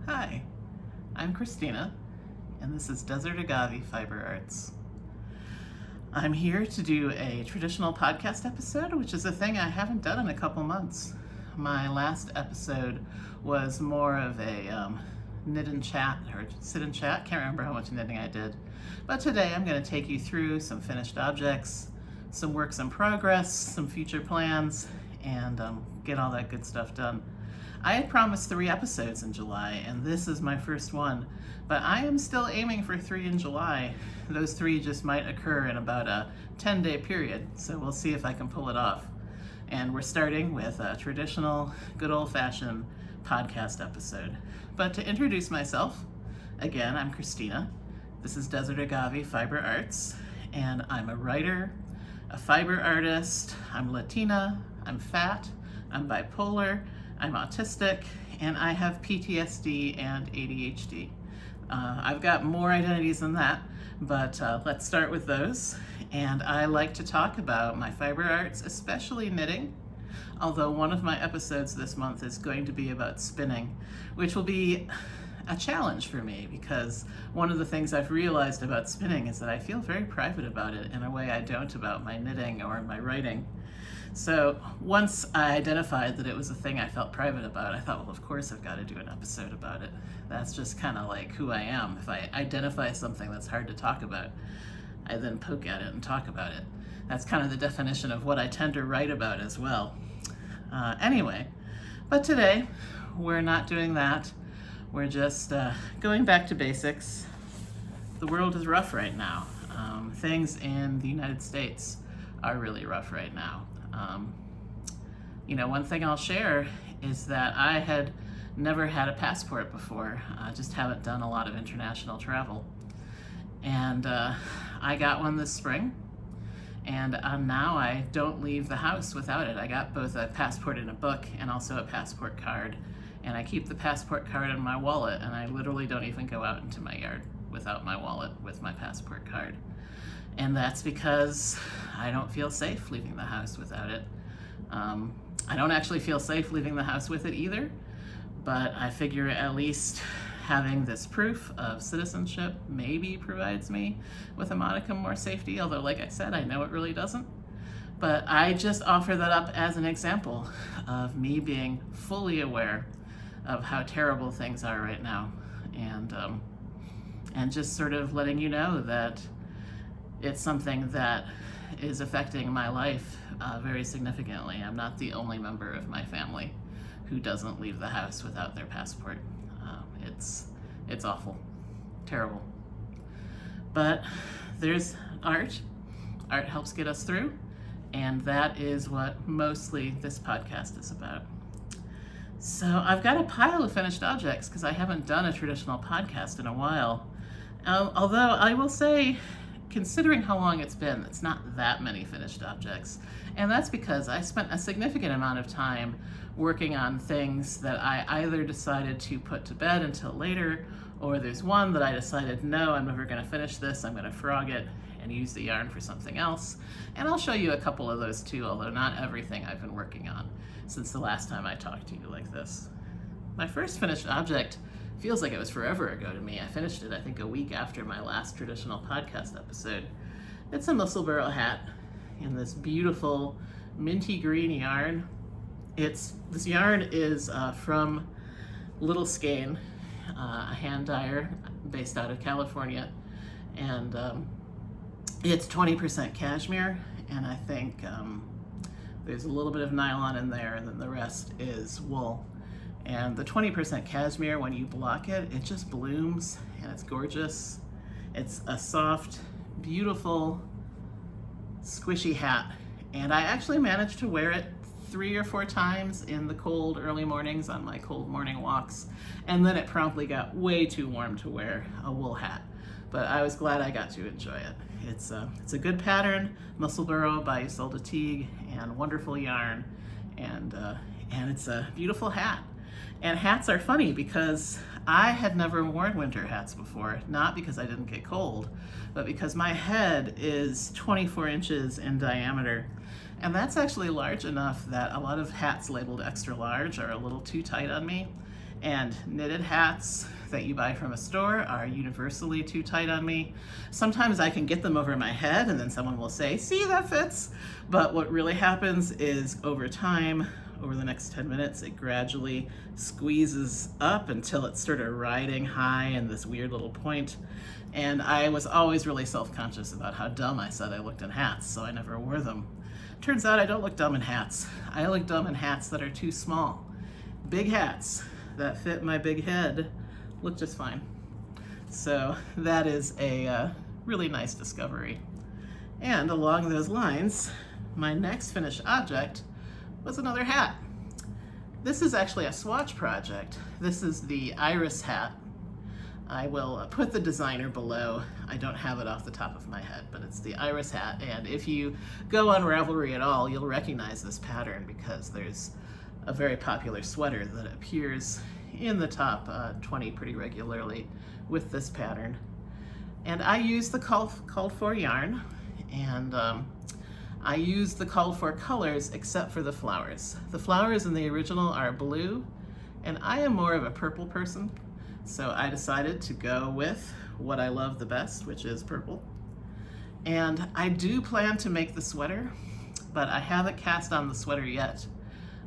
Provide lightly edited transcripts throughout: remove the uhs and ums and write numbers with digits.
Hi, I'm Christina, and this is Desert Agave Fiber Arts. I'm here to do a traditional podcast episode, which is a thing I haven't done in a couple months. My last episode was more of a knit and chat, or sit and chat. Can't remember how much knitting I did. But today I'm going to take you through some finished objects, some works in progress, some future plans, and get all that good stuff done. I had promised 3 episodes in July, and this is my first one, but I am still aiming for 3 in July. Those 3 just might occur in about a 10-day period, so we'll see if I can pull it off. And we're starting with a traditional, good old-fashioned podcast episode. But to introduce myself, again, I'm Christina. This is Desert Agave Fiber Arts, and I'm a writer, a fiber artist, I'm Latina, I'm fat, I'm bipolar, I'm autistic, and I have PTSD and ADHD. I've got more identities than that, but let's start with those. And I like to talk about my fiber arts, especially knitting, although one of my episodes this month is going to be about spinning, which will be a challenge for me because one of the things I've realized about spinning is that I feel very private about it in a way I don't about my knitting or my writing. So once I identified that it was a thing I felt private about, I thought, well, of course I've got to do an episode about it. That's just kind of like who I am. If I identify something that's hard to talk about, I then poke at it and talk about it. That's kind of the definition of what I tend to write about as well. Anyway, but today we're not doing that. We're just going back to basics. The world is rough right now. Things in the United States are really rough right now. One thing I'll share is that I had never had a passport before. I just haven't done a lot of international travel. And I got one this spring, and now I don't leave the house without it. I got both a passport in a book and also a passport card. And I keep the passport card in my wallet, and I literally don't even go out into my yard without my wallet with my passport card. And that's because I don't feel safe leaving the house without it. I don't actually feel safe leaving the house with it either, but I figure at least having this proof of citizenship maybe provides me with a modicum more safety, although like I said, I know it really doesn't. But I just offer that up as an example of me being fully aware of how terrible things are right now, and just sort of letting you know that it's something that is affecting my life very significantly. I'm not the only member of my family who doesn't leave the house without their passport. It's awful, terrible. But there's art. Art helps get us through, and that is what mostly this podcast is about. So I've got a pile of finished objects because I haven't done a traditional podcast in a while. Although I will say, considering how long it's been, it's not that many finished objects. And that's because I spent a significant amount of time working on things that I either decided to put to bed until later, or there's one that I decided, no, I'm never going to finish this, I'm going to frog it and use the yarn for something else. And I'll show you a couple of those too, although not everything I've been working on since the last time I talked to you like this. My first finished object feels like it was forever ago to me. I finished it, I think, a week after my last traditional podcast episode. It's a Musselburgh hat in this beautiful minty green yarn. This yarn is from Little Skein, a hand dyer based out of California, and it's 20% cashmere, and I think there's a little bit of nylon in there, and then the rest is wool. And the 20% cashmere, when you block it, it just blooms, and it's gorgeous. It's a soft, beautiful, squishy hat, and I actually managed to wear it 3 or 4 times in the cold early mornings on my cold morning walks, and then it promptly got way too warm to wear a wool hat. But I was glad I got to enjoy it. It's a good pattern, Musselburgh by Ysolda Teague, and wonderful yarn, and it's a beautiful hat. And hats are funny because I had never worn winter hats before, not because I didn't get cold, but because my head is 24 inches in diameter. And that's actually large enough that a lot of hats labeled extra large are a little too tight on me. And knitted hats that you buy from a store are universally too tight on me. Sometimes I can get them over my head and then someone will say, see, that fits. But what really happens is over time, over the next 10 minutes, it gradually squeezes up until it's sort of riding high in this weird little point. And I was always really self-conscious about how dumb I said I looked in hats, so I never wore them. Turns out I don't look dumb in hats. I look dumb in hats that are too small. Big hats that fit my big head look just fine. So that is a really nice discovery. And along those lines, my next finished object was another hat. This is actually a swatch project. This is the iris hat. I will put the designer below. I don't have it off the top of my head, but it's the iris hat. And if you go on Ravelry at all, you'll recognize this pattern because there's a very popular sweater that appears in the top 20 pretty regularly with this pattern. And I use the called for yarn, and I use the called for colors except for the flowers. The flowers in the original are blue, and I am more of a purple person. So I decided to go with what I love the best, which is purple. And I do plan to make the sweater, but I haven't cast on the sweater yet.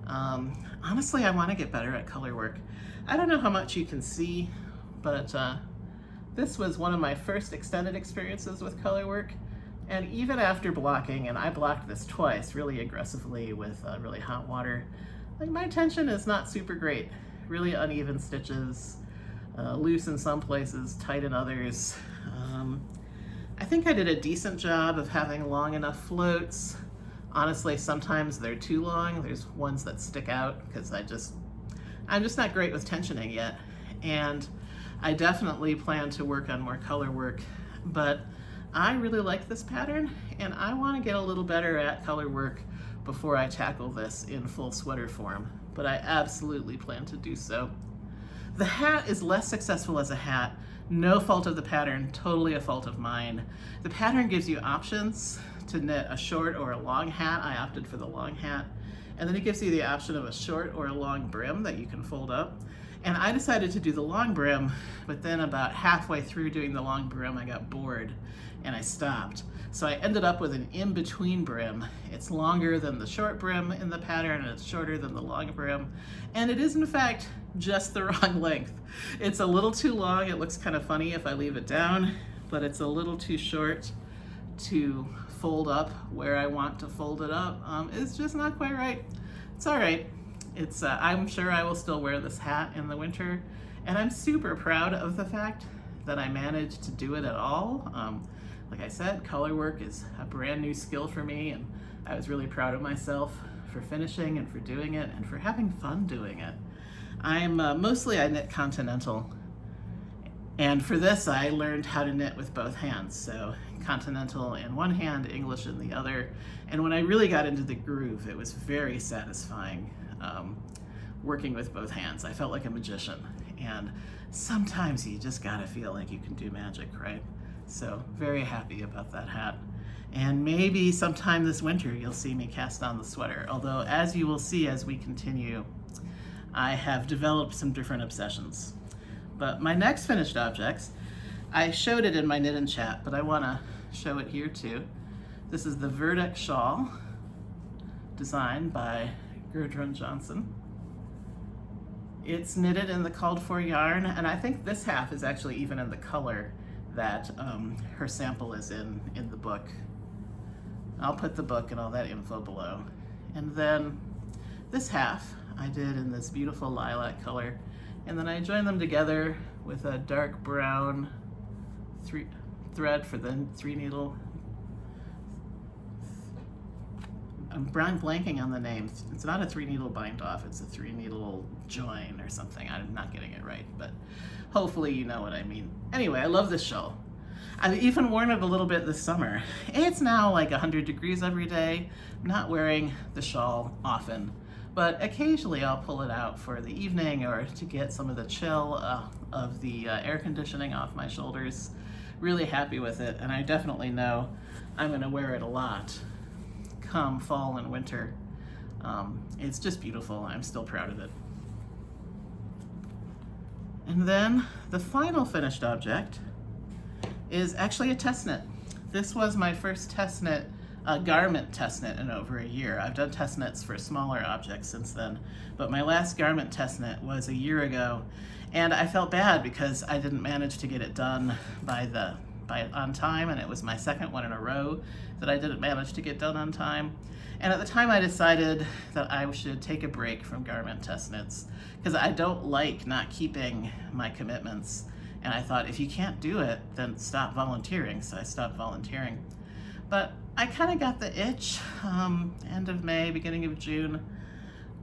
Honestly, I want to get better at color work. I don't know how much you can see, but this was one of my first extended experiences with color work. And even after blocking, and I blocked this twice really aggressively with really hot water, like my tension is not super great. Really uneven stitches. Loose in some places, tight in others. I think I did a decent job of having long enough floats. Honestly, sometimes they're too long. There's ones that stick out because I'm just not great with tensioning yet. And I definitely plan to work on more color work, but I really like this pattern and I want to get a little better at color work before I tackle this in full sweater form, but I absolutely plan to do so. The hat is less successful as a hat. No fault of the pattern, totally a fault of mine. The pattern gives you options to knit a short or a long hat. I opted for the long hat. And then it gives you the option of a short or a long brim that you can fold up. And I decided to do the long brim, but then about halfway through doing the long brim, I got bored and I stopped. So I ended up with an in-between brim. It's longer than the short brim in the pattern and it's shorter than the long brim. And it is in fact just the wrong length. It's a little too long. It looks kind of funny if I leave it down, but it's a little too short to fold up where I want to fold it up. It's just not quite right. It's all right. It's I'm sure I will still wear this hat in the winter, and I'm super proud of the fact that I managed to do it at all. Like I said, color work is a brand new skill for me, and I was really proud of myself for finishing and for doing it and for having fun doing it. I'm mostly I knit continental, and for this I learned how to knit with both hands. So continental in one hand, English in the other. And when I really got into the groove, it was very satisfying working with both hands. I felt like a magician, and sometimes you just gotta feel like you can do magic, right? So very happy about that hat. And maybe sometime this winter you'll see me cast on the sweater. Although as you will see as we continue, I have developed some different obsessions. But my next finished objects, I showed it in my knit and chat, but I wanna show it here too. This is the Virdek shawl, designed by Gudrund Johnson. It's knitted in the called for yarn, and I think this half is actually even in the color that her sample is in the book. I'll put the book and all that info below. And then this half I did in this beautiful lilac color, and then I joined them together with a dark brown thread for the 3 needle. I'm blanking on the name. It's not a 3 needle bind off, it's a 3 needle join or something. I'm not getting it right, but hopefully you know what I mean. Anyway, I love this shawl. I've even worn it a little bit this summer. It's now like 100 degrees every day. I'm not wearing the shawl often, but occasionally I'll pull it out for the evening or to get some of the chill of the air conditioning off my shoulders. Really happy with it, and I definitely know I'm gonna wear it a lot come fall and winter. It's just beautiful. I'm still proud of it. And then the final finished object is actually a test knit. This was my first test knit, garment test knit in over a year. I've done test knits for smaller objects since then, but my last garment test knit was a year ago, and I felt bad because I didn't manage to get it done on time, and it was my second one in a row that I didn't manage to get done on time. And at the time I decided that I should take a break from garment test knits because I don't like not keeping my commitments. And I thought, if you can't do it, then stop volunteering. So I stopped volunteering. But I kind of got the itch, end of May, beginning of June,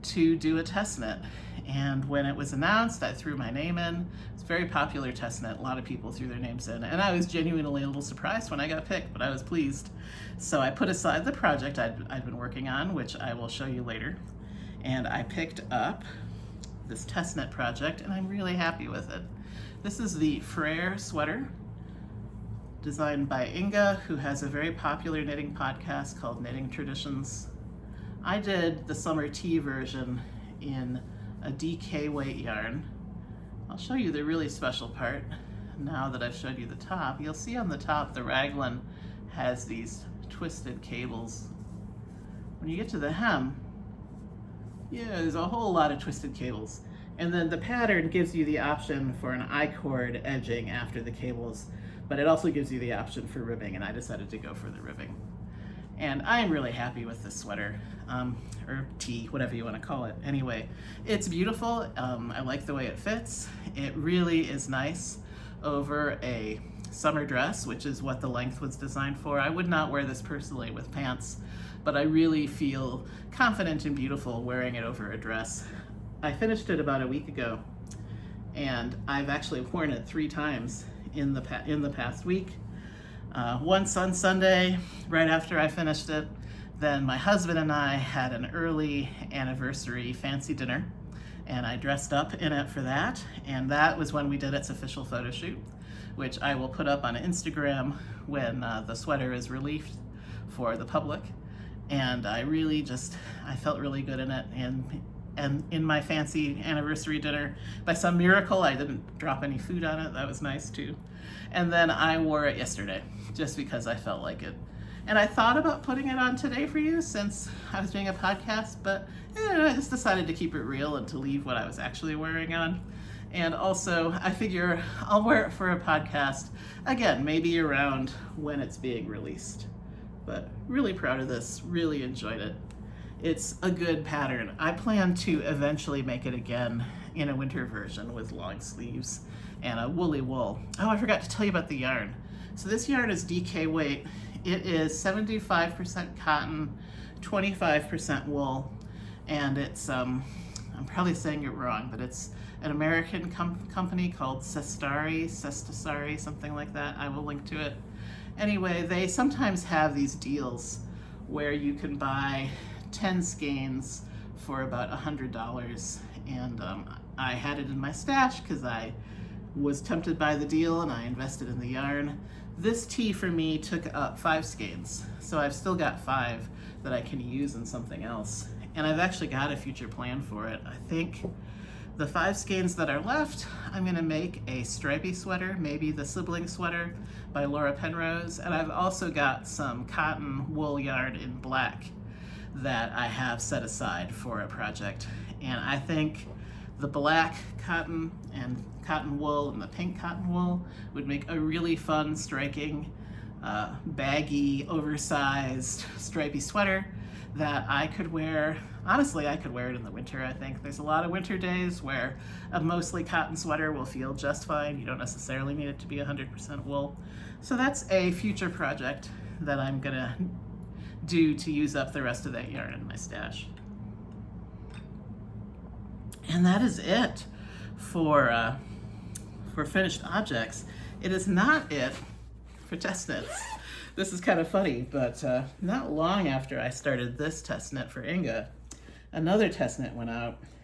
to do a test knit. And when it was announced, I threw my name in. It's a very popular test knit. A lot of people threw their names in. And I was genuinely a little surprised when I got picked, but I was pleased. So I put aside the project I'd been working on, which I will show you later. And I picked up this test knit project, and I'm really happy with it. This is the Freyr Sweater, designed by Inga, who has a very popular knitting podcast called Knitting Traditions. I did the summer tea version in a DK weight yarn. I'll show you the really special part now that I've showed you the top. You'll see on the top the raglan has these twisted cables. When you get to the hem, yeah, there's a whole lot of twisted cables. And then the pattern gives you the option for an I-cord edging after the cables, but it also gives you the option for ribbing, and I decided to go for the ribbing. And I am really happy with this sweater, or tee, whatever you want to call it. Anyway, it's beautiful. I like the way it fits. It really is nice over a summer dress, which is what the length was designed for. I would not wear this personally with pants, but I really feel confident and beautiful wearing it over a dress. I finished it about a week ago, and I've actually worn it 3 times in the past week. Once on Sunday, right after I finished it. Then my husband and I had an early anniversary fancy dinner, and I dressed up in it for that. And that was when we did its official photo shoot, which I will put up on Instagram when the sweater is released for the public. And I felt really good in it. And in my fancy anniversary dinner, by some miracle, I didn't drop any food on it. That was nice too. And then I wore it yesterday, just because I felt like it. And I thought about putting it on today for you since I was doing a podcast, but I just decided to keep it real and to leave what I was actually wearing on. And also, I figure I'll wear it for a podcast, again, maybe around when it's being released. But really proud of this, really enjoyed it. It's a good pattern. I plan to eventually make it again in a winter version with long sleeves and a woolly wool. Oh, I forgot to tell you about the yarn. So this yarn is DK weight. It is 75% cotton, 25% wool, and it's, I'm probably saying it wrong, but it's an American company called Sestari, something like that. I will link to it. Anyway, they sometimes have these deals where you can buy 10 skeins for about $100, and I had it in my stash because I was tempted by the deal and I invested in the yarn. This tee for me took up 5 skeins, so I've still got 5 that I can use in something else, and I've actually got a future plan for it. I think the 5 skeins that are left, I'm going to make a stripy sweater, maybe the sibling sweater by Laura Penrose, and I've also got some cotton wool yarn in black that I have set aside for a project. And I think the black cotton and cotton wool and the pink cotton wool would make a really fun, striking, baggy, oversized, stripy sweater that I could wear. Honestly, I could wear it in the winter, I think. There's a lot of winter days where a mostly cotton sweater will feel just fine. You don't necessarily need it to be 100% wool. So that's a future project that I'm gonna do to use up the rest of that yarn in my stash. And that is it for finished objects. It is not it for test knits. This is kind of funny, but not long after I started this test knit for Inga, another test knit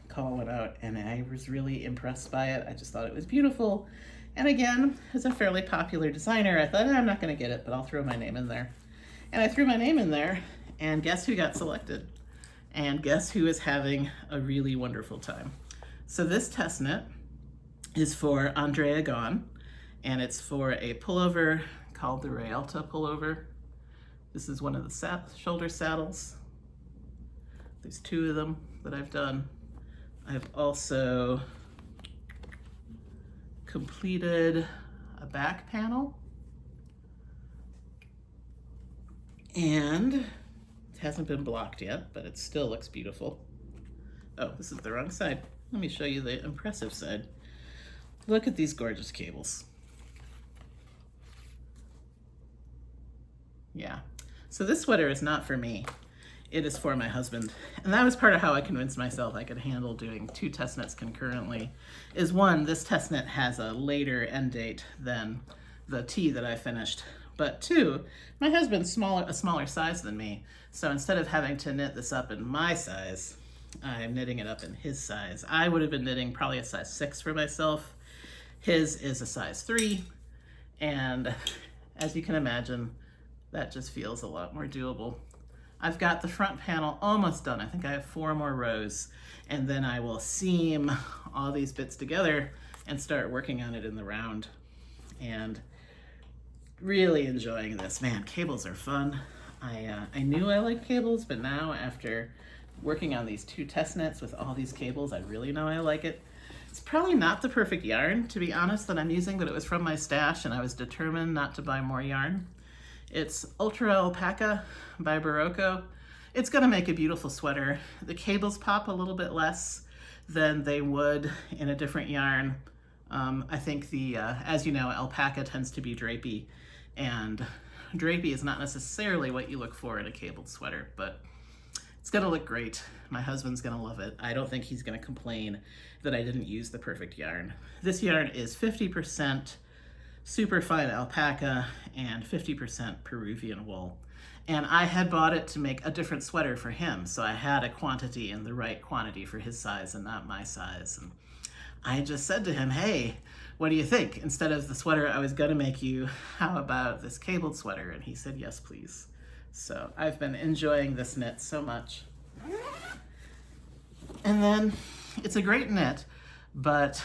call went out, and I was really impressed by it. I just thought it was beautiful. And again, as a fairly popular designer, I thought, I'm not gonna get it, but I'll throw my name in there. And I threw my name in there, and guess who got selected? And guess who is having a really wonderful time? So this test knit is for Andrea Gaughan, and it's for a pullover called the Realta Pullover. This is one of the shoulder saddles. There's 2 of them that I've done. I've also completed a back panel, and it hasn't been blocked yet, but it still looks beautiful. Oh, this is the wrong side. Let me show you the impressive side. Look at these gorgeous cables. Yeah. So this sweater is not for me. It is for my husband. And that was part of how I convinced myself I could handle doing 2 test knits concurrently. Is one, this test knit has a later end date than the tee that I finished. But 2, my husband's a smaller size than me. So instead of having to knit this up in my size, I'm knitting it up in his size. I would have been knitting probably a size 6 for myself. His is a size 3. And as you can imagine, that just feels a lot more doable. I've got the front panel almost done. I think I have 4 more rows, and then I will seam all these bits together and start working on it in the round. And really enjoying this. Man, cables are fun. I knew I liked cables, but now after working on these 2 test knits with all these cables, I really know I like it. It's probably not the perfect yarn, to be honest, that I'm using, but it was from my stash, and I was determined not to buy more yarn. It's Ultra Alpaca by Barocco. It's gonna make a beautiful sweater. The cables pop a little bit less than they would in a different yarn. I think as you know, alpaca tends to be drapey, and drapey is not necessarily what you look for in a cabled sweater, but it's gonna look great. My husband's gonna love it. I don't think he's gonna complain that I didn't use the perfect yarn. This yarn is 50% super fine alpaca and 50% Peruvian wool. And I had bought it to make a different sweater for him, so I had a quantity and the right quantity for his size and not my size. And I just said to him, hey, what do you think? Instead of the sweater I was gonna make you, how about this cabled sweater? And he said, yes, please. So I've been enjoying this knit so much. And then it's a great knit, but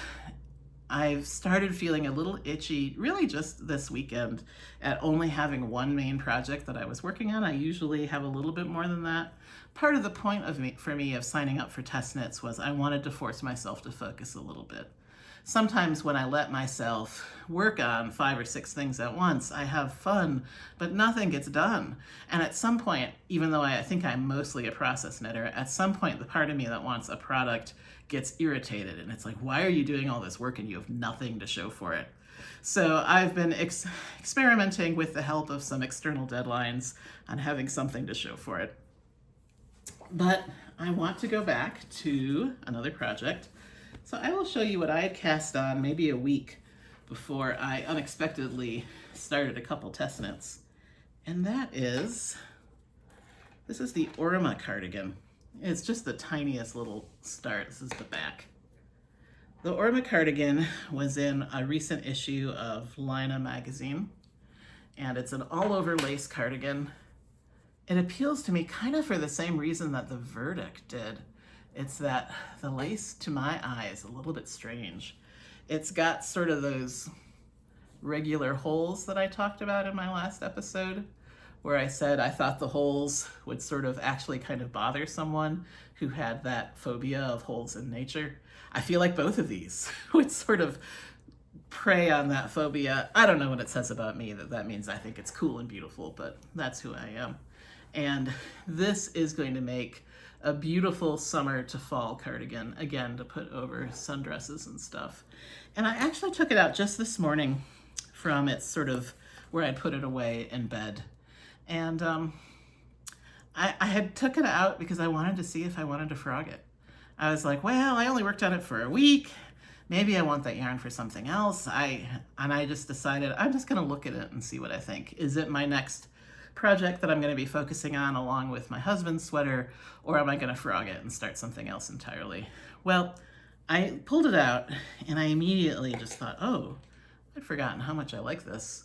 I've started feeling a little itchy, really just this weekend, at only having one main project that I was working on. I usually have a little bit more than that. Part of the point for me of signing up for test knits was I wanted to force myself to focus a little bit. Sometimes when I let myself work on 5 or 6 things at once, I have fun, but nothing gets done. And at some point, even though I think I'm mostly a process knitter, at some point the part of me that wants a product gets irritated, and it's like, why are you doing all this work and you have nothing to show for it? So I've been experimenting with the help of some external deadlines on having something to show for it. But I want to go back to another project. So I will show you what I had cast on maybe a week before I unexpectedly started a couple test knits. And this is the Orma cardigan. It's just the tiniest little start. This is the back. The Orma cardigan was in a recent issue of Lina magazine, and it's an all-over lace cardigan. It appeals to me kind of for the same reason that the Virdek did. It's that the lace, to my eye, is a little bit strange. It's got sort of those regular holes that I talked about in my last episode, where I said I thought the holes would sort of actually kind of bother someone who had that phobia of holes in nature. I feel like both of these would sort of prey on that phobia. I don't know what it says about me that means I think it's cool and beautiful, but that's who I am. And this is going to make a beautiful summer to fall cardigan, again, to put over sundresses and stuff. And I actually took it out just this morning from its sort of where I'd put it away in bed. And I had took it out because I wanted to see if I wanted to frog it. I was like, well, I only worked on it for a week. Maybe I want that yarn for something else. And I just decided I'm just gonna look at it and see what I think. Is it my next project that I'm going to be focusing on along with my husband's sweater, or am I going to frog it and start something else entirely? Well, I pulled it out and I immediately just thought, oh, I'd forgotten how much I like this.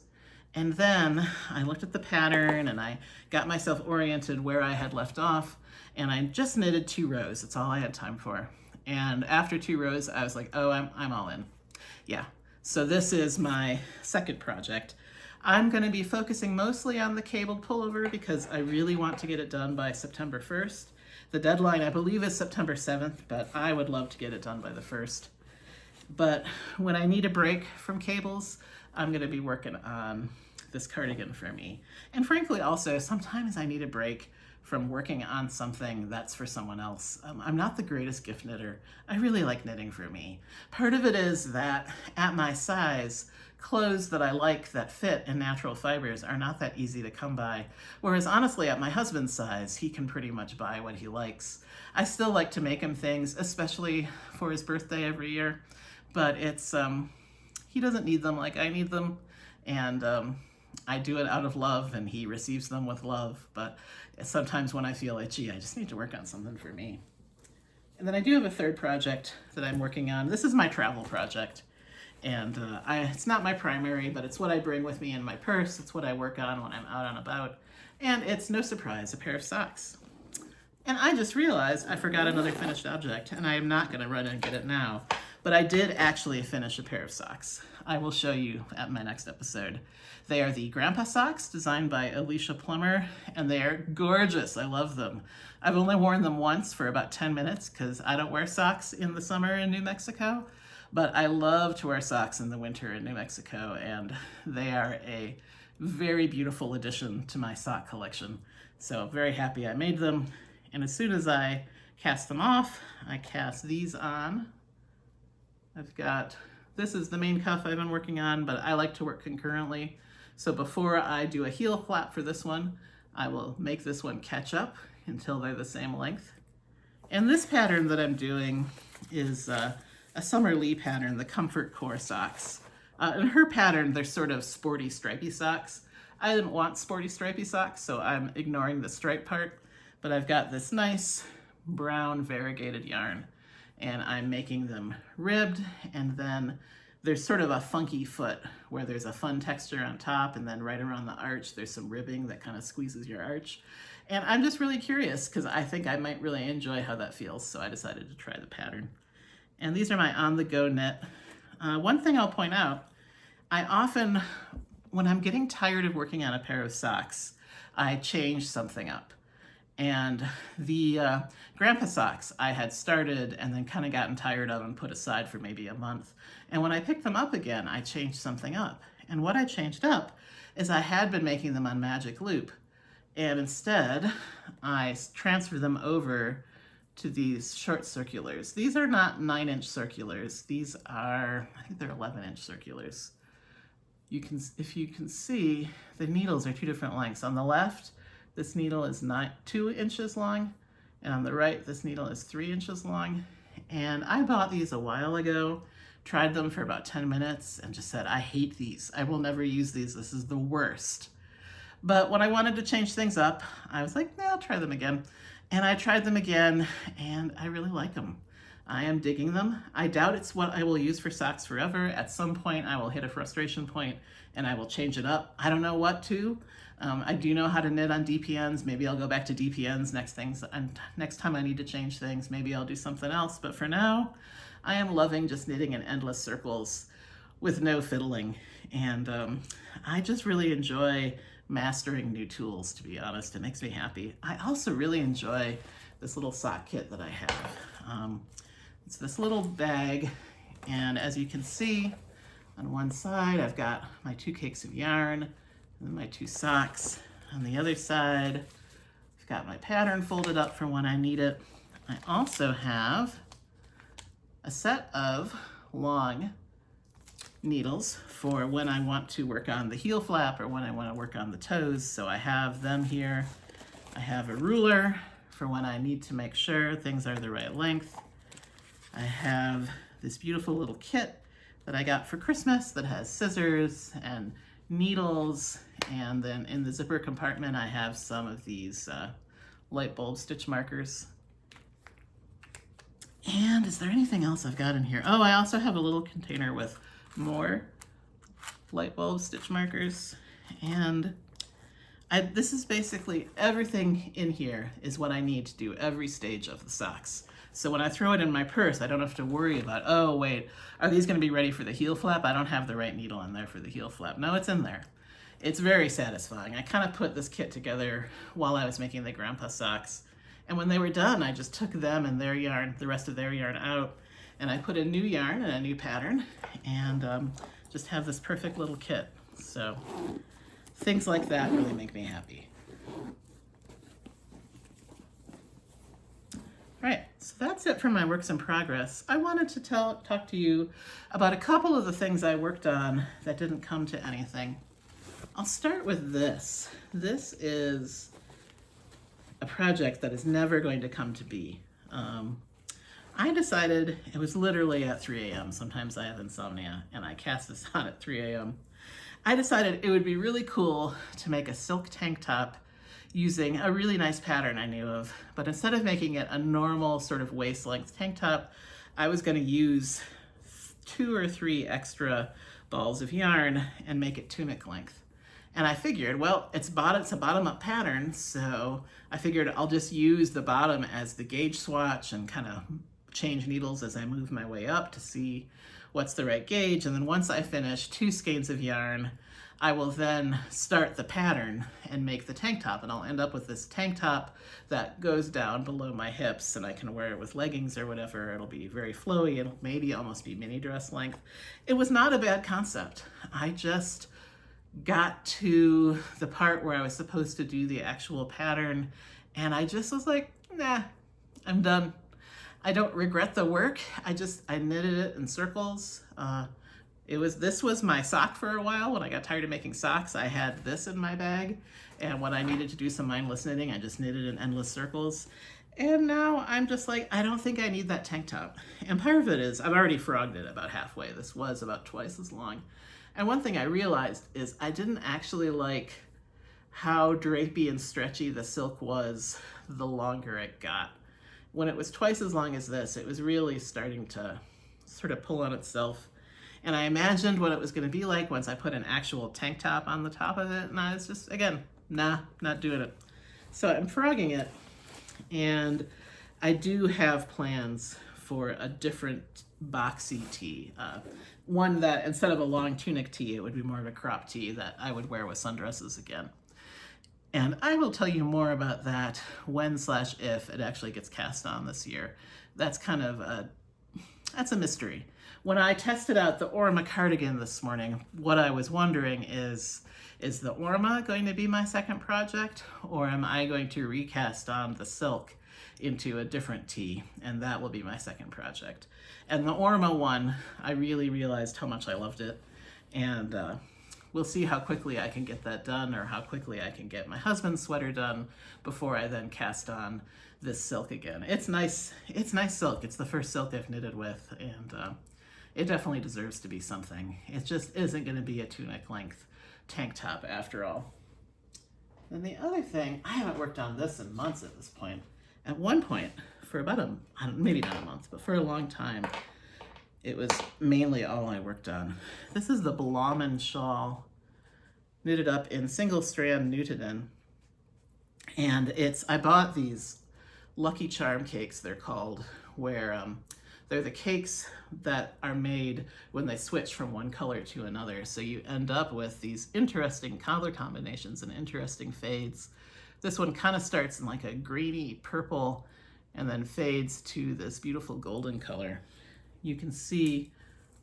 And then I looked at the pattern and I got myself oriented where I had left off, and I just knitted 2 rows. That's all I had time for. And after 2 rows, I was like, oh, I'm all in. Yeah, so this is my second project. I'm going to be focusing mostly on the cabled pullover because I really want to get it done by September 1st. The deadline, I believe, is September 7th, but I would love to get it done by the 1st. But when I need a break from cables, I'm going to be working on this cardigan for me. And frankly, also, sometimes I need a break from working on something that's for someone else. I'm not the greatest gift knitter. I really like knitting for me. Part of it is that at my size, clothes that I like that fit in natural fibers are not that easy to come by. Whereas honestly, at my husband's size, he can pretty much buy what he likes. I still like to make him things, especially for his birthday every year, but it's, he doesn't need them like I need them. And I do it out of love and he receives them with love, but sometimes when I feel like, gee, I just need to work on something for me. And then I do have a third project that I'm working on. This is my travel project. And it's not my primary, but it's what I bring with me in my purse. It's what I work on when I'm out and about. And it's no surprise, a pair of socks. And I just realized I forgot another finished object, and I am not going to run and get it now. But I did actually finish a pair of socks. I will show you at my next episode. They are the Grandpa socks designed by Alicia Plummer, and they are gorgeous. I love them. I've only worn them once for about 10 minutes because I don't wear socks in the summer in New Mexico, but I love to wear socks in the winter in New Mexico, and they are a very beautiful addition to my sock collection. So very happy I made them. And as soon as I cast them off, I cast these on. I've got, this is the main cuff I've been working on, but I like to work concurrently. So before I do a heel flap for this one, I will make this one catch up until they're the same length. And this pattern that I'm doing is a Summer Lee pattern, the Comfort Core socks. In her pattern, they're sort of sporty, stripy socks. I didn't want sporty, stripy socks, so I'm ignoring the stripe part. But I've got this nice brown variegated yarn, and I'm making them ribbed, and then there's sort of a funky foot where there's a fun texture on top, and then right around the arch there's some ribbing that kind of squeezes your arch. And I'm just really curious because I think I might really enjoy how that feels, so I decided to try the pattern. And these are my on-the-go knit. One thing I'll point out, I often, when I'm getting tired of working on a pair of socks, I change something up. And the Grandpa socks I had started and then kind of gotten tired of and put aside for maybe a month. And when I picked them up again, I changed something up. And what I changed up is I had been making them on magic loop. And instead, I transferred them over to these short circulars. These are not 9-inch circulars. These are, I think they're 11-inch circulars. If you can see, the needles are two different lengths. On the left, this needle is 2 inches long, and on the right, this needle is 3 inches long. And I bought these a while ago, tried them for about 10 minutes, and just said, I hate these. I will never use these. This is the worst. But when I wanted to change things up, I was like, nah, I'll try them again. And I tried them again, and I really like them. I am digging them. I doubt it's what I will use for socks forever. At some point, I will hit a frustration point, and I will change it up. I don't know what to. I do know how to knit on DPNs. Maybe I'll go back to DPNs next time I need to change things. Maybe I'll do something else. But for now, I am loving just knitting in endless circles with no fiddling. And I just really enjoy mastering new tools, to be honest. It makes me happy. I also really enjoy this little sock kit that I have. It's this little bag, and as you can see, on one side I've got my 2 cakes of yarn, and my 2 socks. On the other side, I've got my pattern folded up for when I need it. I also have a set of long needles for when I want to work on the heel flap or when I want to work on the toes. So I have them here. I have a ruler for when I need to make sure things are the right length. I have this beautiful little kit that I got for Christmas that has scissors and needles, and then in the zipper compartment I have some of these light bulb stitch markers. And is there anything else I've got in here? Oh, I also have a little container with more light bulb stitch markers, and this is basically everything in here is what I need to do every stage of the socks. So when I throw it in my purse, I don't have to worry about, oh wait, are these going to be ready for the heel flap? I don't have the right needle in there for the heel flap. No, it's in there. It's very satisfying. I kind of put this kit together while I was making the grandpa socks. And when they were done, I just took them and their yarn, the rest of their yarn out, and I put a new yarn and a new pattern, and just have this perfect little kit. So things like that really make me happy. Right, so that's it for my works in progress. I wanted to talk to you about a couple of the things I worked on that didn't come to anything. I'll start with this. This is a project that is never going to come to be. I decided, it was literally at 3 a.m. Sometimes I have insomnia, and I cast this on at 3 a.m. I decided it would be really cool to make a silk tank top using a really nice pattern I knew of, but instead of making it a normal sort of waist-length tank top, I was going to use 2 or 3 extra balls of yarn and make it tunic length. And I figured, well, it's a bottom-up pattern, so I figured I'll just use the bottom as the gauge swatch and kind of change needles as I move my way up to see what's the right gauge. And then once I finish 2 skeins of yarn, I will then start the pattern and make the tank top, and I'll end up with this tank top that goes down below my hips, and I can wear it with leggings or whatever. It'll be very flowy. It'll maybe almost be mini dress length. It was not a bad concept. I just got to the part where I was supposed to do the actual pattern, and I just was like, nah, I'm done. I don't regret the work. I knitted it in circles. This was my sock for a while. When I got tired of making socks, I had this in my bag, and when I needed to do some mindless knitting, I just knitted in endless circles. And now I'm just like, I don't think I need that tank top. And part of it is I've already frogged it about halfway. This was about twice as long. And one thing I realized is I didn't actually like how drapey and stretchy the silk was the longer it got. When it was twice as long as this, it was really starting to sort of pull on itself. And I imagined what it was going to be like once I put an actual tank top on the top of it, and I was just, again, nah, not doing it. So I'm frogging it, and I do have plans for a different boxy tee. One that, instead of a long tunic tee, it would be more of a crop tee that I would wear with sundresses again. And I will tell you more about that when/if it actually gets cast on this year. That's kind of that's a mystery. When I tested out the Orma cardigan this morning, what I was wondering is the Orma going to be my second project, or am I going to recast on the silk into a different tee, and that will be my second project. And the Orma one, I really realized how much I loved it, and we'll see how quickly I can get that done, or how quickly I can get my husband's sweater done before I then cast on this silk again. It's nice silk. It's the first silk I've knitted with, and it definitely deserves to be something. It just isn't going to be a tunic length tank top after all. And the other thing, I haven't worked on this in months at this point. At one point, for about maybe not a month, but for a long time, it was mainly all I worked on. This is the Blommoor shawl, knitted up in single strand NUTIDEN. And I bought these Lucky Charm cakes, they're called, where they're the cakes that are made when they switch from one color to another. So you end up with these interesting color combinations and interesting fades. This one kind of starts in like a greeny purple and then fades to this beautiful golden color. You can see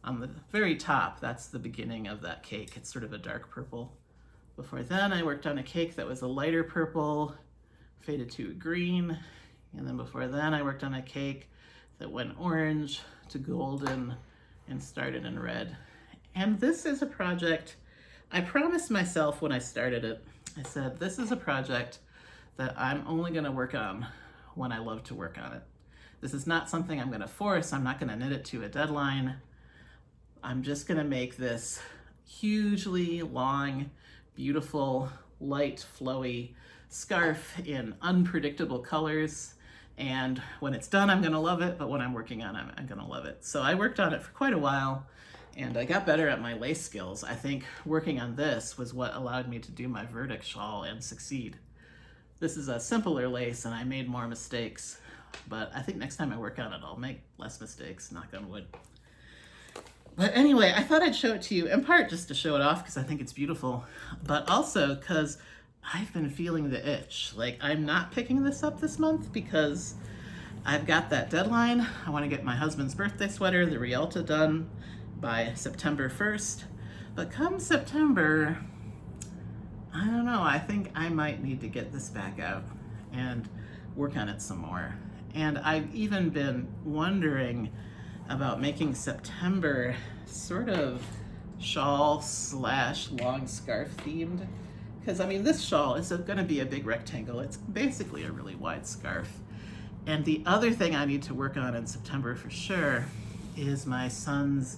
on the very top, that's the beginning of that cake. It's sort of a dark purple. Before then, I worked on a cake that was a lighter purple, faded to a green. And then before then, I worked on a cake that went orange to golden and started in red. And this is a project, I promised myself when I started it, I said, this is a project that I'm only gonna work on when I love to work on it. This is not something I'm gonna force. I'm not gonna knit it to a deadline. I'm just gonna make this hugely long, beautiful, light, flowy scarf in unpredictable colors. And when it's done, I'm gonna love it, but when I'm working on it, I'm gonna love it. So I worked on it for quite a while, and I got better at my lace skills. I think working on this was what allowed me to do my Virdek shawl and succeed. This is a simpler lace, and I made more mistakes, but I think next time I work on it, I'll make less mistakes, knock on wood. But anyway, I thought I'd show it to you, in part just to show it off because I think it's beautiful, but also because I've been feeling the itch. Like, I'm not picking this up this month because I've got that deadline. I want to get my husband's birthday sweater, the Realta, done by September 1st. But come September, I don't know, I think I might need to get this back out and work on it some more. And I've even been wondering about making September sort of shawl / long scarf themed. Because I mean, this shawl is going to be a big rectangle. It's basically a really wide scarf. And the other thing I need to work on in September for sure is my son's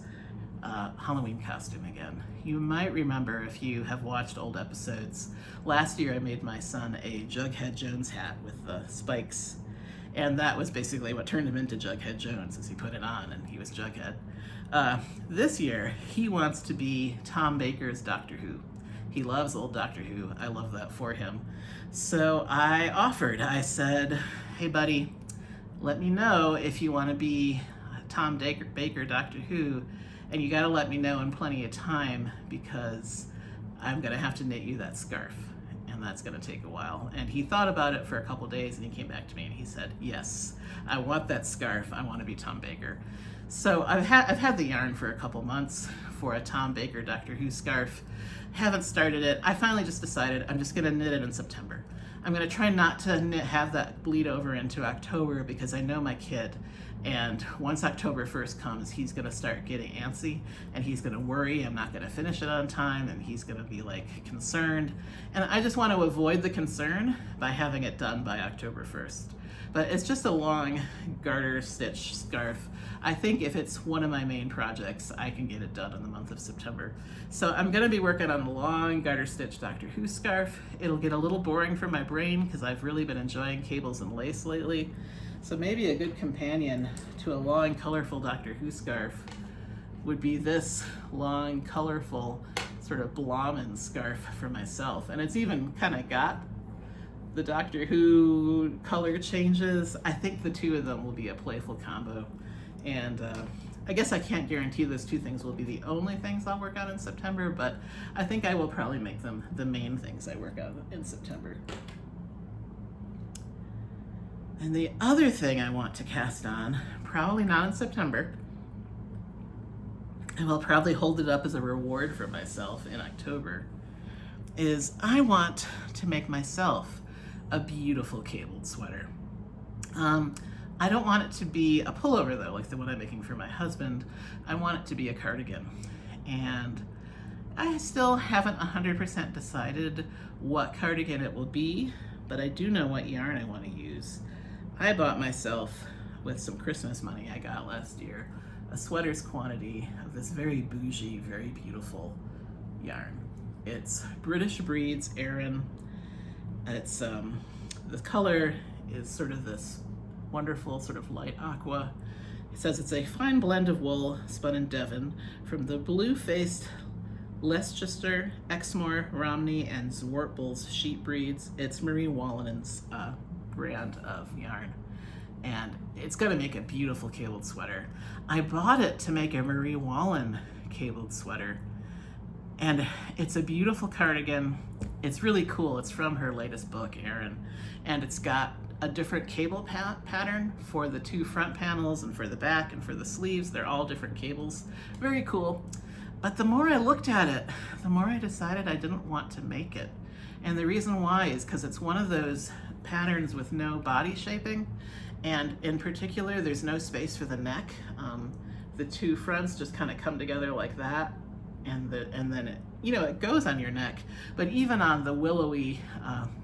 Halloween costume again. You might remember, if you have watched old episodes, last year I made my son a Jughead Jones hat with the spikes. And that was basically what turned him into Jughead Jones, as he put it on and he was Jughead. This year, he wants to be Tom Baker's Doctor Who. He loves old Doctor Who. I love that for him. So I offered. I said, hey buddy, let me know if you want to be Tom Baker Doctor Who, and you got to let me know in plenty of time because I'm going to have to knit you that scarf. And that's going to take a while. And he thought about it for a couple days and he came back to me and he said, yes, I want that scarf. I want to be Tom Baker. So I've had the yarn for a couple months for a Tom Baker Doctor Who scarf. Haven't started it. I finally just decided I'm just going to knit it in September. I'm going to try not to have that bleed over into October because I know my kid. And once October 1st comes, he's going to start getting antsy and he's going to worry I'm not going to finish it on time and he's going to be like concerned. And I just want to avoid the concern by having it done by October 1st. But it's just a long garter stitch scarf. I think if it's one of my main projects, I can get it done in the month of September. So I'm going to be working on a long garter stitch Doctor Who scarf. It'll get a little boring for my brain because I've really been enjoying cables and lace lately. So maybe a good companion to a long, colorful Doctor Who scarf would be this long, colorful sort of Blommin scarf for myself. And it's even kind of got the Doctor Who color changes. I think the two of them will be a playful combo. And I guess I can't guarantee those two things will be the only things I'll work on in September, but I think I will probably make them the main things I work on in September. And the other thing I want to cast on, probably not in September, and I'll probably hold it up as a reward for myself in October, is I want to make myself a beautiful cabled sweater. I don't want it to be a pullover though, like the one I'm making for my husband. I want it to be a cardigan. And I still haven't 100% decided what cardigan it will be, but I do know what yarn I want to use. I bought myself, with some Christmas money I got last year, a sweater's quantity of this very bougie, very beautiful yarn. It's British Breeds Aran. It's the color is sort of this wonderful sort of light aqua. It says it's a fine blend of wool spun in Devon from the blue-faced Leicester, Exmoor, Romney, and Zwartbulls sheep breeds. It's Marie Wallinen's brand of yarn, and it's going to make a beautiful cabled sweater. I bought it to make a Marie Wallin cabled sweater, and it's a beautiful cardigan. It's really cool. It's from her latest book, Erin, and it's got a different cable pattern for the two front panels and for the back and for the sleeves. They're all different cables. Very cool. But the more I looked at it, the more I decided I didn't want to make it. And the reason why is because it's one of those patterns with no body shaping, and in particular there's no space for the neck. The two fronts just kind of come together like that, and then it, it goes on your neck. But even on the willowy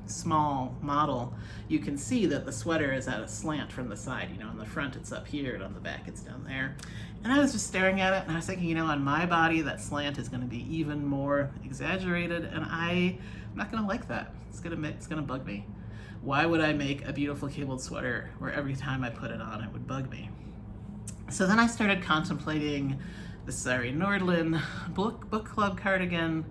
small model, you can see that the sweater is at a slant from the side. On the front it's up here, and on the back it's down there. And I was just staring at it, and I was thinking, on my body that slant is going to be even more exaggerated, and I'm not going to like that. It's going to bug me. Why would I make a beautiful cabled sweater where every time I put it on it would bug me? So then I started contemplating the Sari Nordlund book club cardigan,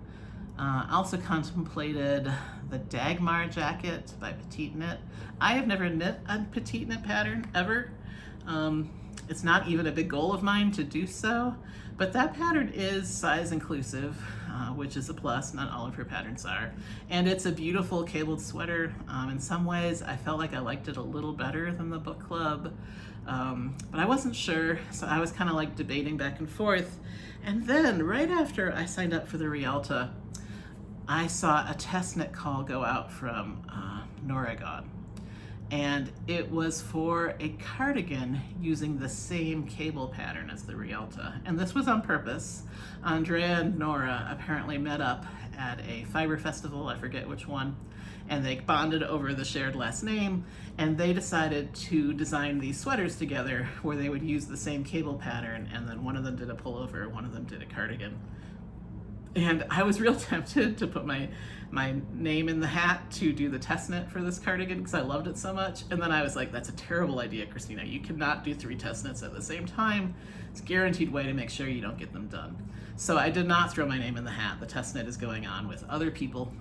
Also contemplated the Dagmar jacket by Petite Knit. I have never knit a Petite Knit pattern ever. It's not even a big goal of mine to do so, but that pattern is size inclusive, which is a plus. Not all of her patterns are. And it's a beautiful cabled sweater. In some ways, I felt like I liked it a little better than the book club, but I wasn't sure, so I was kind of like debating back and forth. And then right after I signed up for the Realta, I saw a test knit call go out from Andrea Gaughan. And it was for a cardigan using the same cable pattern as the Realta. And this was on purpose. Andrea and Nora apparently met up at a fiber festival, I forget which one, and they bonded over the shared last name, and they decided to design these sweaters together where they would use the same cable pattern, and then one of them did a pullover, one of them did a cardigan. And I was real tempted to put my name in the hat to do the test knit for this cardigan because I loved it so much. And then I was like, that's a terrible idea, Christina. You cannot do 3 test knits at the same time. It's a guaranteed way to make sure you don't get them done. So I did not throw my name in the hat. The test knit is going on with other people.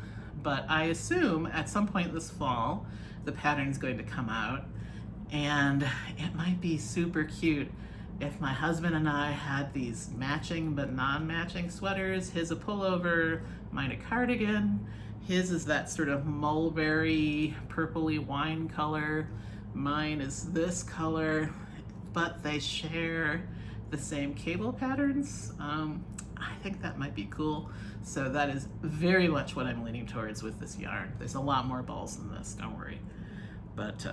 But I assume at some point this fall, the pattern is going to come out. And it might be super cute if my husband and I had these matching but non-matching sweaters. His a pullover, mine a cardigan. His is that sort of mulberry, purpley wine color. Mine is this color, but they share the same cable patterns. I think that might be cool. So that is very much what I'm leaning towards with this yarn. There's a lot more balls than this, don't worry. But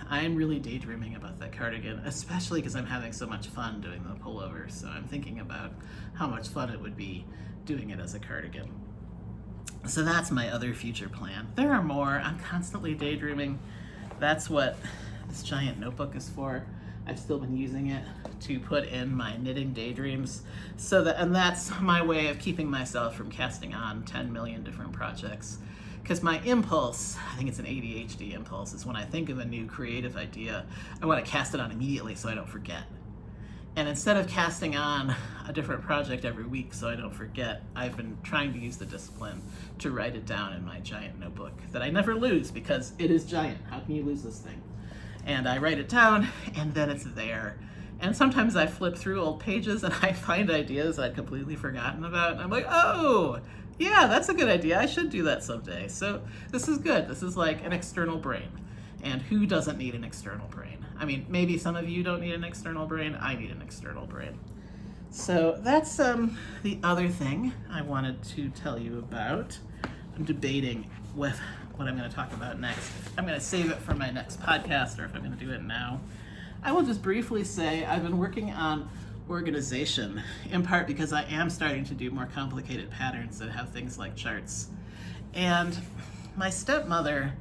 I am really daydreaming about that cardigan, especially because I'm having so much fun doing the pullover. So I'm thinking about how much fun it would be doing it as a cardigan. So that's my other future plan. There are more. I'm constantly daydreaming. That's what this giant notebook is for. I've still been using it to put in my knitting daydreams. And that's my way of keeping myself from casting on 10 million different projects. Because my impulse, I think it's an ADHD impulse, is when I think of a new creative idea, I want to cast it on immediately so I don't forget. And instead of casting on a different project every week so I don't forget, I've been trying to use the discipline to write it down in my giant notebook that I never lose because it is giant. How can you lose this thing? And I write it down and then it's there. And sometimes I flip through old pages and I find ideas I'd completely forgotten about. And I'm like, oh, yeah, that's a good idea. I should do that someday. So this is good. This is like an external brain. And who doesn't need an external brain? I mean, maybe some of you don't need an external brain. I need an external brain. So that's the other thing I wanted to tell you about. I'm debating with what I'm going to talk about next. If I'm going to save it for my next podcast or if I'm going to do it now. I will just briefly say I've been working on organization, in part because I am starting to do more complicated patterns that have things like charts. And my stepmother,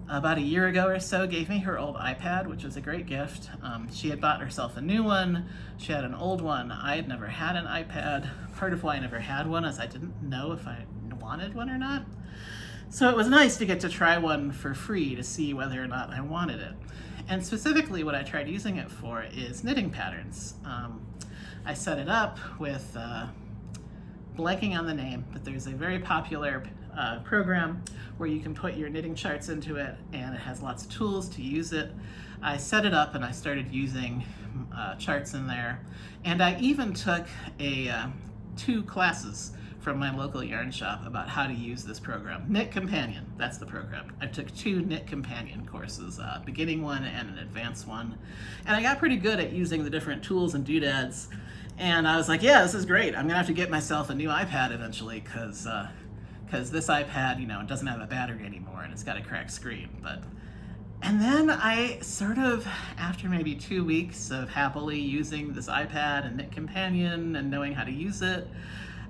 about a year ago or so, gave me her old iPad, which was a great gift. She had bought herself a new one. She had an old one. I had never had an iPad. Part of why I never had one is I didn't know if I wanted one or not. So it was nice to get to try one for free to see whether or not I wanted it. And specifically what I tried using it for is knitting patterns. I set it up with, blanking on the name, but there's a very popular program where you can put your knitting charts into it and it has lots of tools to use it. I set it up and I started using charts in there. And I even took 2 classes from my local yarn shop about how to use this program. Knit Companion, that's the program. I took 2 Knit Companion courses, a beginning one and an advanced one. And I got pretty good at using the different tools and doodads. And I was like, yeah, this is great. I'm gonna have to get myself a new iPad eventually because this iPad, it doesn't have a battery anymore and it's got a cracked screen. And then I sort of, after maybe 2 weeks of happily using this iPad and Knit Companion and knowing how to use it,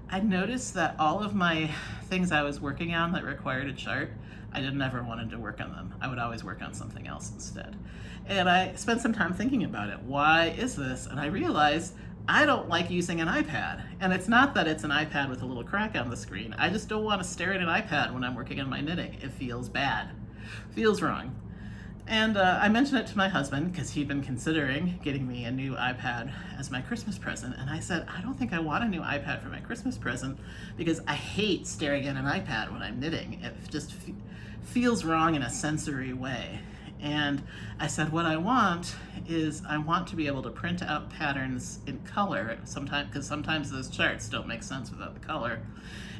I noticed that all of my things I was working on that required a chart, I never wanted to work on them. I would always work on something else instead. And I spent some time thinking about it. Why is this? And I realized I don't like using an iPad. And it's not that it's an iPad with a little crack on the screen. I just don't want to stare at an iPad when I'm working on my knitting. It feels bad. Feels wrong. And I mentioned it to my husband because he'd been considering getting me a new iPad as my Christmas present. And I said, I don't think I want a new iPad for my Christmas present because I hate staring at an iPad when I'm knitting. It just feels wrong in a sensory way. And I said, what I want is I want to be able to print out patterns in color sometimes, because sometimes those charts don't make sense without the color.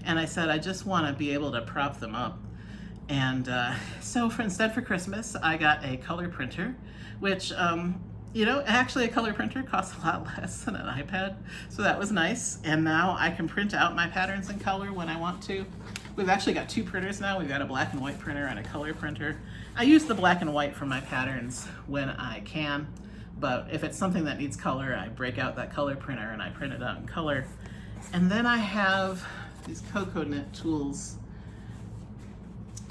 And I said, I just want to be able to prop them up. And so instead for Christmas, I got a color printer, which, you know, actually a color printer costs a lot less than an iPad. So that was nice. And now I can print out my patterns in color when I want to. We've actually got two printers now. We've got a black and white printer and a color printer. I use the black and white for my patterns when I can, but if it's something that needs color, I break out that color printer and I print it out in color. And then I have these Cocoa Knit tools.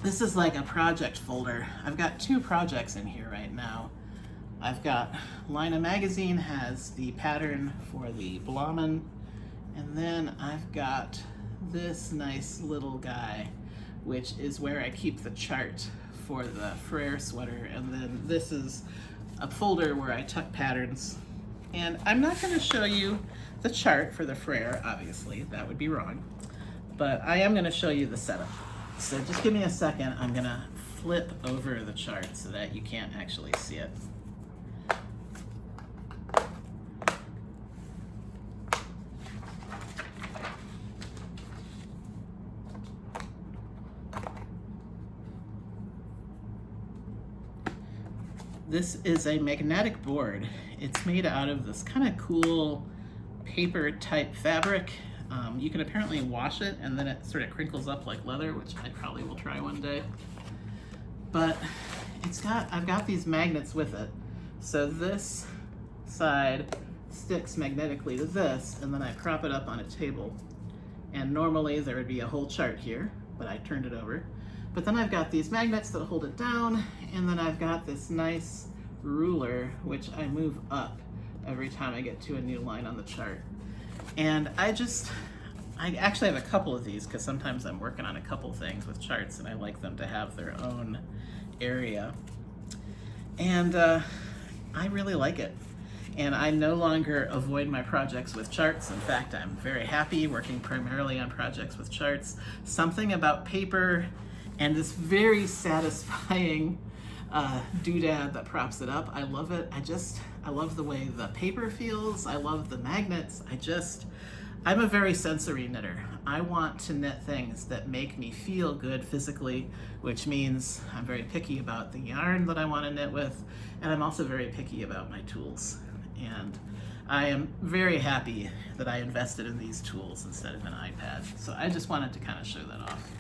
This is like a project folder. I've got two projects in here right now. I've got Lina Magazine has the pattern for the Blommen, and then I've got this nice little guy, which is where I keep the chart for the Freyr Sweater, and then this is a folder where I tuck patterns. And I'm not going to show you the chart for the Freyr, obviously, that would be wrong, but I am going to show you the setup. So just give me a second. I'm gonna flip over the chart so that you can't actually see it. This is a magnetic board. It's made out of this kind of cool paper type fabric. You can apparently wash it and then it sort of crinkles up like leather, which I probably will try one day. But I've got these magnets with it. So this side sticks magnetically to this, and then I prop it up on a table. And normally there would be a whole chart here, but I turned it over. But then I've got these magnets that hold it down, and then I've got this nice ruler, which I move up every time I get to a new line on the chart. And I actually have a couple of these because sometimes I'm working on a couple things with charts and I like them to have their own area. And I really like it. And I no longer avoid my projects with charts. In fact, I'm very happy working primarily on projects with charts. Something about paper and this very satisfying doodad that props it up. I love it. I love the way the paper feels. I love the magnets. I'm a very sensory knitter. I want to knit things that make me feel good physically, which means I'm very picky about the yarn that I want to knit with, and I'm also very picky about my tools. And I am very happy that I invested in these tools instead of an iPad. So I just wanted to kind of show that off.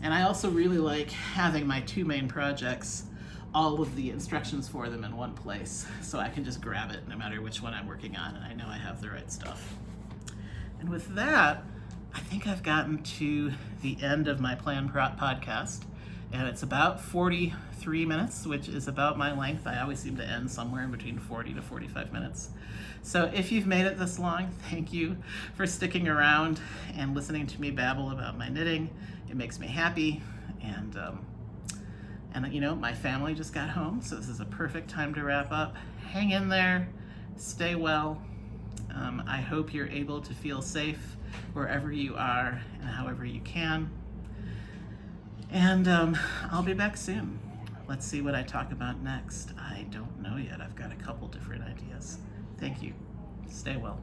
And I also really like having my two main projects, all of the instructions for them in one place, so I can just grab it no matter which one I'm working on, and I know I have the right stuff. And with that, I think I've gotten to the end of my planned podcast, and it's about 43 minutes, which is about my length. I always seem to end somewhere in between 40 to 45 minutes. So if you've made it this long, thank you for sticking around and listening to me babble about my knitting. It makes me happy, and you know, my family just got home, so this is a perfect time to wrap up. Hang in there, stay well. I hope you're able to feel safe wherever you are and however you can. And I'll be back soon. Let's see what I talk about next. I don't know yet. I've got a couple different ideas. Thank you. Stay well.